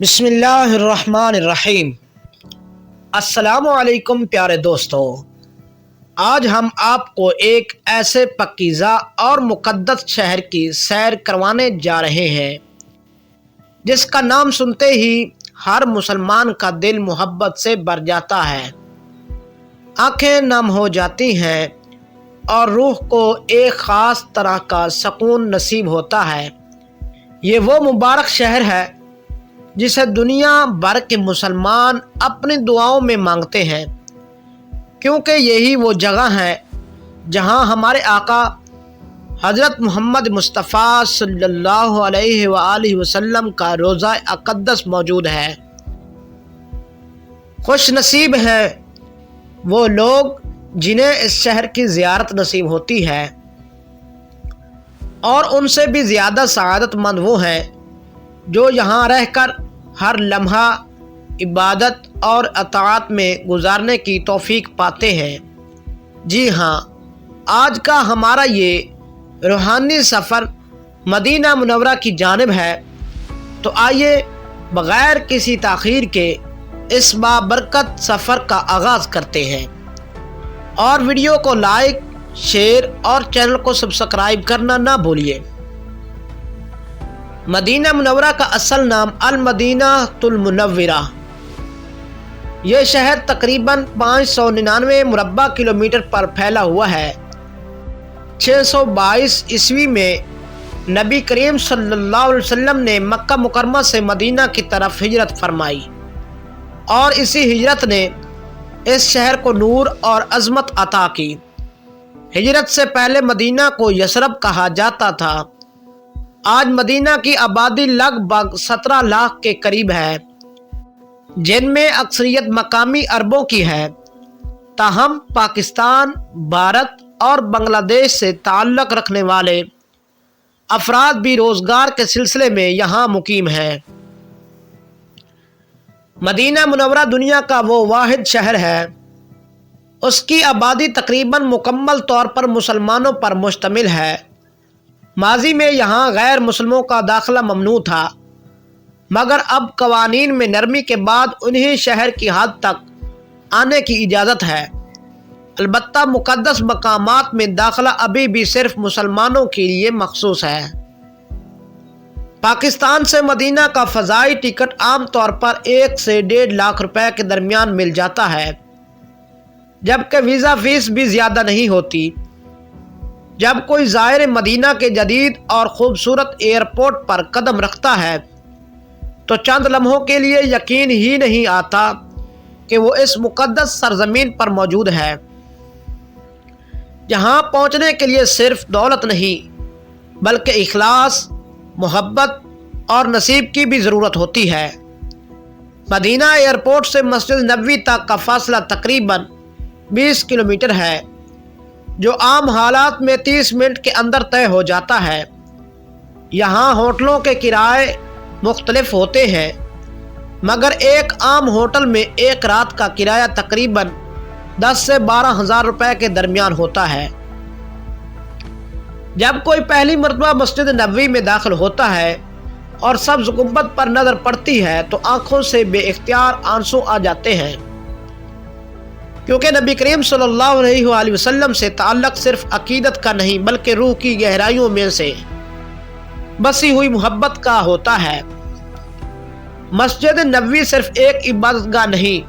بسم اللہ الرحمن الرحیم۔ السلام علیکم پیارے دوستو، آج ہم آپ کو ایک ایسے پاکیزہ اور مقدس شہر کی سیر کروانے جا رہے ہیں جس کا نام سنتے ہی ہر مسلمان کا دل محبت سے بھر جاتا ہے، آنکھیں نم ہو جاتی ہیں اور روح کو ایک خاص طرح کا سکون نصیب ہوتا ہے۔ یہ وہ مبارک شہر ہے جسے دنیا بھر کے مسلمان اپنی دعاؤں میں مانگتے ہیں، کیونکہ یہی وہ جگہ ہے جہاں ہمارے آقا حضرت محمد مصطفیٰ صلی اللہ علیہ وآلہ وسلم کا روضہ اقدس موجود ہے۔ خوش نصیب ہیں وہ لوگ جنہیں اس شہر کی زیارت نصیب ہوتی ہے، اور ان سے بھی زیادہ سعادت مند وہ ہیں جو یہاں رہ کر ہر لمحہ عبادت اور اطاعت میں گزارنے کی توفیق پاتے ہیں۔ جی ہاں، آج کا ہمارا یہ روحانی سفر مدینہ منورہ کی جانب ہے، تو آئیے بغیر کسی تاخیر کے اس بابرکت سفر کا آغاز کرتے ہیں، اور ویڈیو کو لائک، شیئر اور چینل کو سبسکرائب کرنا نہ بھولیے۔ مدینہ منورہ کا اصل نام المدینہ المنورہ۔ یہ شہر تقریباً 599 مربع کلومیٹر پر پھیلا ہوا ہے۔ 622 عیسوی میں نبی کریم صلی اللہ علیہ وسلم نے مکہ مکرمہ سے مدینہ کی طرف ہجرت فرمائی، اور اسی ہجرت نے اس شہر کو نور اور عظمت عطا کی۔ ہجرت سے پہلے مدینہ کو یثرب کہا جاتا تھا۔ آج مدینہ کی آبادی لگ بھگ 17 لاکھ کے قریب ہے، جن میں اکثریت مقامی عربوں کی ہے، تاہم پاکستان، بھارت اور بنگلہ دیش سے تعلق رکھنے والے افراد بھی روزگار کے سلسلے میں یہاں مقیم ہیں۔ مدینہ منورہ دنیا کا وہ واحد شہر ہے، اس کی آبادی تقریباً مکمل طور پر مسلمانوں پر مشتمل ہے۔ ماضی میں یہاں غیر مسلموں کا داخلہ ممنوع تھا، مگر اب قوانین میں نرمی کے بعد انہیں شہر کی حد تک آنے کی اجازت ہے۔ البتہ مقدس مقامات میں داخلہ ابھی بھی صرف مسلمانوں کے لیے مخصوص ہے۔ پاکستان سے مدینہ کا فضائی ٹکٹ عام طور پر 1 سے 1.5 لاکھ روپے کے درمیان مل جاتا ہے، جبکہ ویزا فیس بھی زیادہ نہیں ہوتی۔ جب کوئی زائر مدینہ کے جدید اور خوبصورت ایئرپورٹ پر قدم رکھتا ہے تو چند لمحوں کے لیے یقین ہی نہیں آتا کہ وہ اس مقدس سرزمین پر موجود ہے۔ یہاں پہنچنے کے لیے صرف دولت نہیں بلکہ اخلاص، محبت اور نصیب کی بھی ضرورت ہوتی ہے۔ مدینہ ایئرپورٹ سے مسجد نبوی تک کا فاصلہ تقریباً 20 کلومیٹر ہے، جو عام حالات میں 30 منٹ کے اندر طے ہو جاتا ہے۔ یہاں ہوٹلوں کے کرائے مختلف ہوتے ہیں، مگر ایک عام ہوٹل میں ایک رات کا کرایہ تقریباً 10 سے 12 ہزار روپے کے درمیان ہوتا ہے۔ جب کوئی پہلی مرتبہ مسجد نبوی میں داخل ہوتا ہے اور سبز گنبد پر نظر پڑتی ہے تو آنکھوں سے بے اختیار آنسو آ جاتے ہیں، کیونکہ نبی کریم صلی اللہ علیہ وآلہ وسلم سے تعلق صرف عقیدت کا نہیں بلکہ روح کی گہرائیوں میں سے بسی ہوئی محبت کا ہوتا ہے۔ مسجد نبوی صرف ایک عبادت گاہ نہیں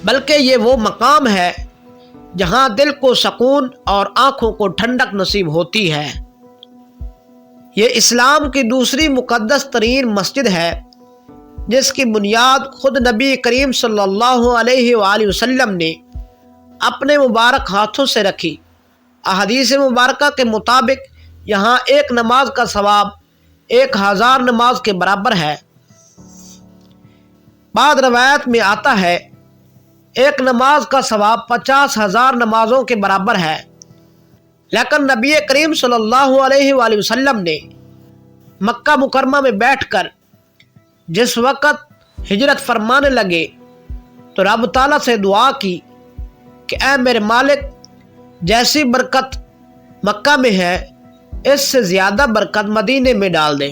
بلکہ یہ وہ مقام ہے جہاں دل کو سکون اور آنکھوں کو ٹھنڈک نصیب ہوتی ہے۔ یہ اسلام کی دوسری مقدس ترین مسجد ہے، جس کی بنیاد خود نبی کریم صلی اللہ علیہ وآلہ وسلم نے اپنے مبارک ہاتھوں سے رکھی۔ احادیث مبارکہ کے مطابق یہاں ایک نماز کا ثواب 1000 نماز کے برابر ہے۔ بعض روایت میں آتا ہے ایک نماز کا ثواب 50,000 نمازوں کے برابر ہے، لیکن نبی کریم صلی اللہ علیہ وآلہ وسلم نے مکہ مکرمہ میں بیٹھ کر جس وقت ہجرت فرمانے لگے تو رب تعالیٰ سے دعا کی کہ اے میرے مالک، جیسی برکت مکہ میں ہے اس سے زیادہ برکت مدینے میں ڈال دے۔